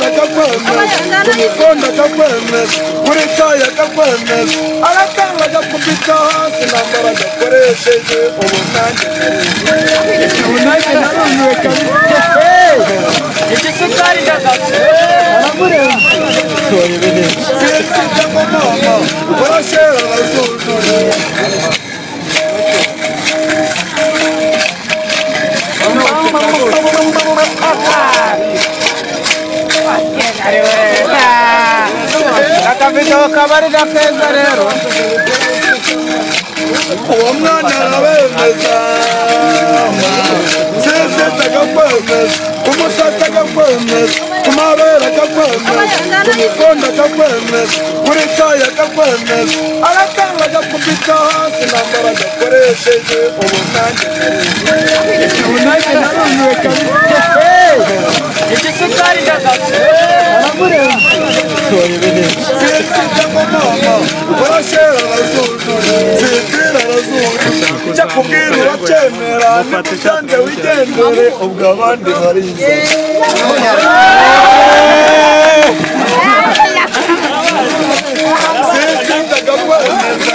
kumabera kakwemeza kumukonda kakwemeza kuri kaya kakwemeza arakanga agakubita hasi nambara agakoresheje ubunange narumiwe kabisa igisukari ndagapfa sinzijya ngo mama urashera arazujuje akabito kabari gakeza rero uwo mwana arabemeza sezeta akakwemeza umusatsi akakwemeza kumabera akakwemeza kumukonda akakwemeza kuri kaya akakwemeza arakanga agakubita hasi nambara agakoresheje ubunange narumiwe kabisa igisukari ndagapfa sinzijya ngo mama urashera arazujuje sinzira arazujuje icyo akubwira uracyemera nibyanze wigendere ubwo abandi bariza sinzijya agakwemeza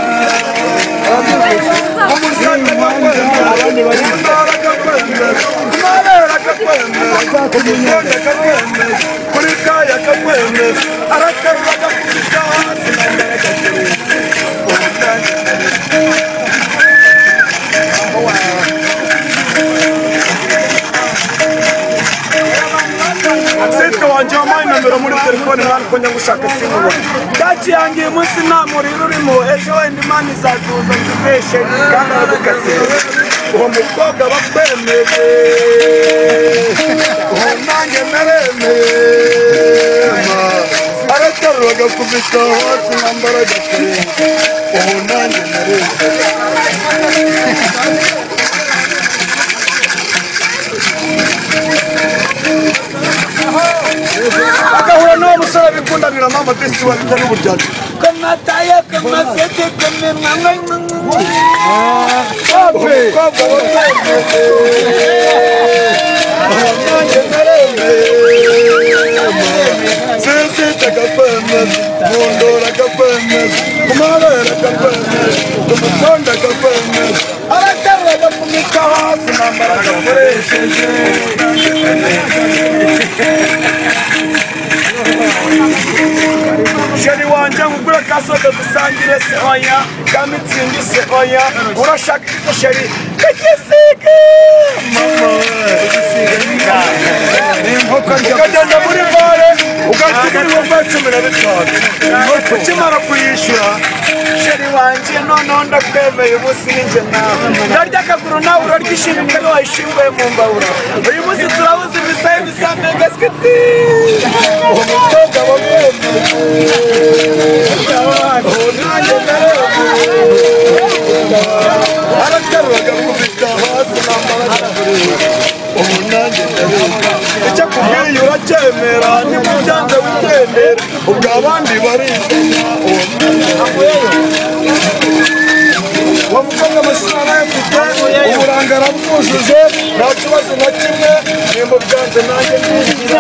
umusatsi agakwemeza intara agakwemeza kumabera akakwemeza kumukonda akakwemeza kuri kaya akakwemeza arakarura agakubita hasi nambara agakoresha sitwe wanjye wampaye nomero muri telefone hano ko njya gushaka simuba byaciyangiye umunsi nta muriro urimo ejo wenda imana izatuza nzibeshe kandi aragukasira uwo mukobwa bakwemeje uwo nanjye naremeye araterura agakubita hasi nambara agakoresha uwo nanjye naremeye agahura n'uwo musore bikundanira mama desi wa bita n'uburyarya kamataye kamasete kamenwa umukobwa wakwemeje nanjye naremeye sezeta agakwemeza mundora agakwemeza kumabera agakwemeza kumukonda agakwemeza araterura agakubita hasi nambara agakoresheje sheri wanje ngugura kasoda dusangire se oya kamitsingi se oya urashaka icyo sheri kagisiga mama ukagenda muri bare ugahita muri wumva 15 ukimara kuyishyura sheri wanje noneho ndakwemeye umunsi ninjye nawe ndarya akaguru nawe urarya ishimwe kari wayishinguye mu mbabura uyu munsi turabuze imisaye imisambi gasiketi uwo mukobwa wakwemeye araterura agakubita hasi nambara agakoresha ubu nanjye ndareba icyo akubwiye uracyemera nibyanze wigendera ubwo abandi barizanya uwo mukobwa amasura arayafite uburanga arabwujuje nta kibazo na kimwe nimba byanze nanjye nigira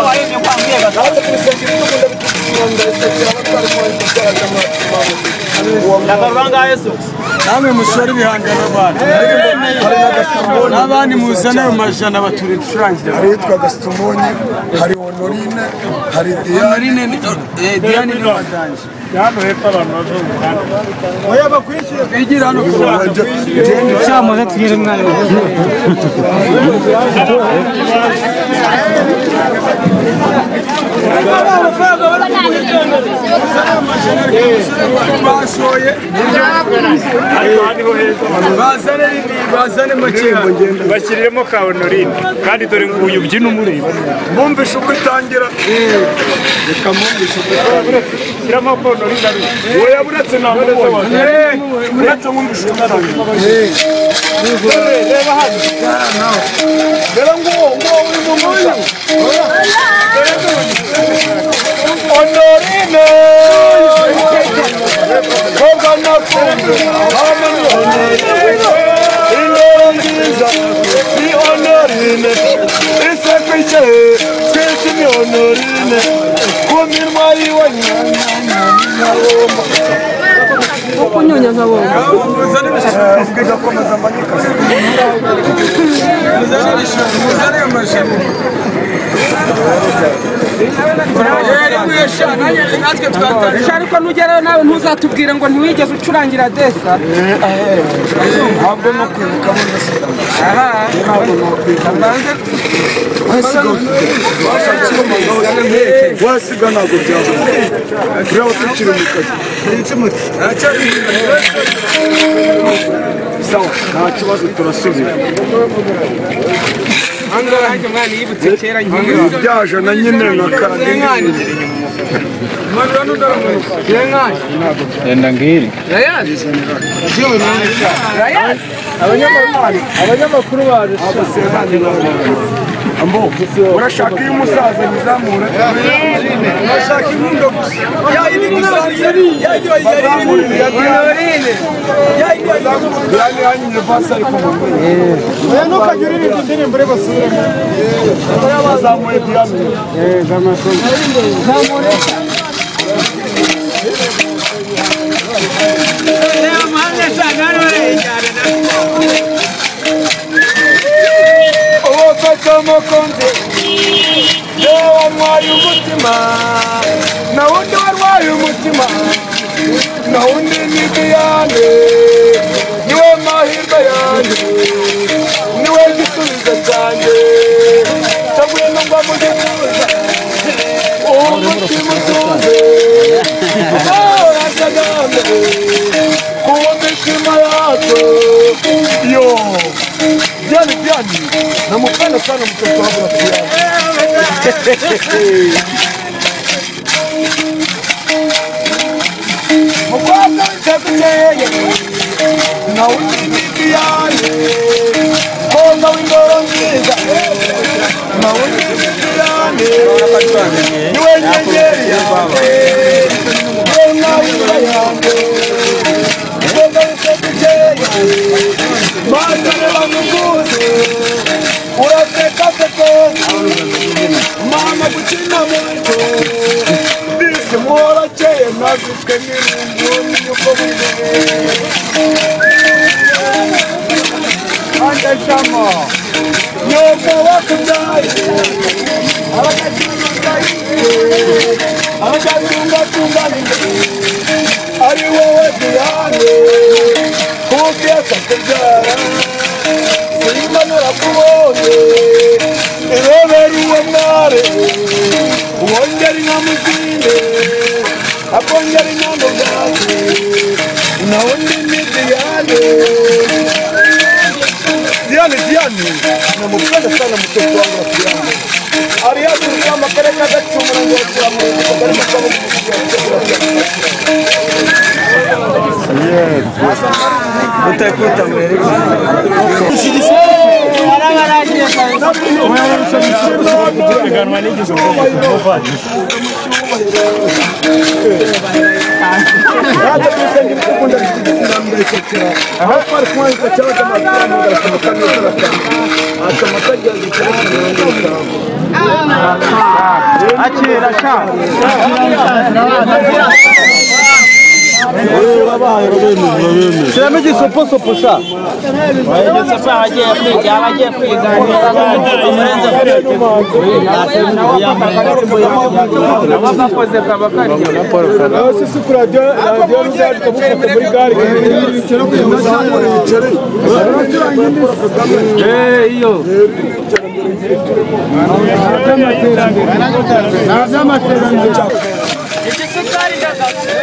nanjye kurisengera ibyo ukunda bikikirunda bisekera abatwara umuhanzi ugaragara namwe musore ibihangano abantu n'abandi muzana ayo majana batura ibicurangira hari yitwa Gasitomonyi hari Honorine hari Diane n'abadanje hano hepfo abantu bazungukana oya bakwishyura bigira hano cyamuze tugire umwana bashoye bazane makeya bashyiriremo ka Honorine kandi dore ngo uyu byino umureba mwumvishe uko itangira reka mwumvishe uko itangira shyiramo ko Honorine ari oya buretse namubonye buretse mwumvishe uko itangira reba hano reba nguwo uri mu muza Honorine koga nakunze hamwe Honorine nziza ni Honorine ise kwicaye twese ni Honorine ku minwa yiwe kunyonya nka wowe igakomeza amanika ariko nugerayo nawe ntuzatubwire ngo ntiwigeze ucurangira desa ntabwo no kwibuka wasiga ntabwo byaba tureba tukiri mu kazi sawa nta kibazo turasubira ahangaha hajya mwana yibutse kera byaje na nyine nka kandi Yenda ngiri. abanyamakuru baje urashaka iyo umusaza bizamura urashaka inkundo gusa yayindi gusanze ntukajya uririmba indirimbo uri basubiremo bazamuye diyame umukunzi yewe warwaye umutima na wundi warwaye umutima na wundi ni Diane niwe mahirwe yanjye niwe gisubizo cyanjye cyaguye nungwa mu gituza umutima utuze urasagame ku mitima yacu yo Diane namupenda sana mtoto wangu mukobwa w'icyakuteye na wundi Diane mukobwa w'indoro nziza na wundi Diane niwe nyengeri yawe niwe mwawuza yanjye mukobwa w'icyakuteye mazane bamuguze uraseka seko mama gukina moto bisi mworakeye nazitwe n'irungu n'uko bimeze andashama nyoko wakubyaye abagatungatunganije ari wowe Diane kuko yakakubyara simbanura kubonye irebera uwo mware wongera inka muzinde akongera inyambo bwawe na wundi ni Diane namupenda sana mtoto wangu wa Diane aliyazuia makereka gacumura ngo turamureka bari makabo utakuta mbere shyiramo igisoposopo sha igisopo abagiye kwiga abagiye kwiganira abakoze kaba kariyo sisi kuri radiyo ruzajya muri gare iyo igisukari ndagaze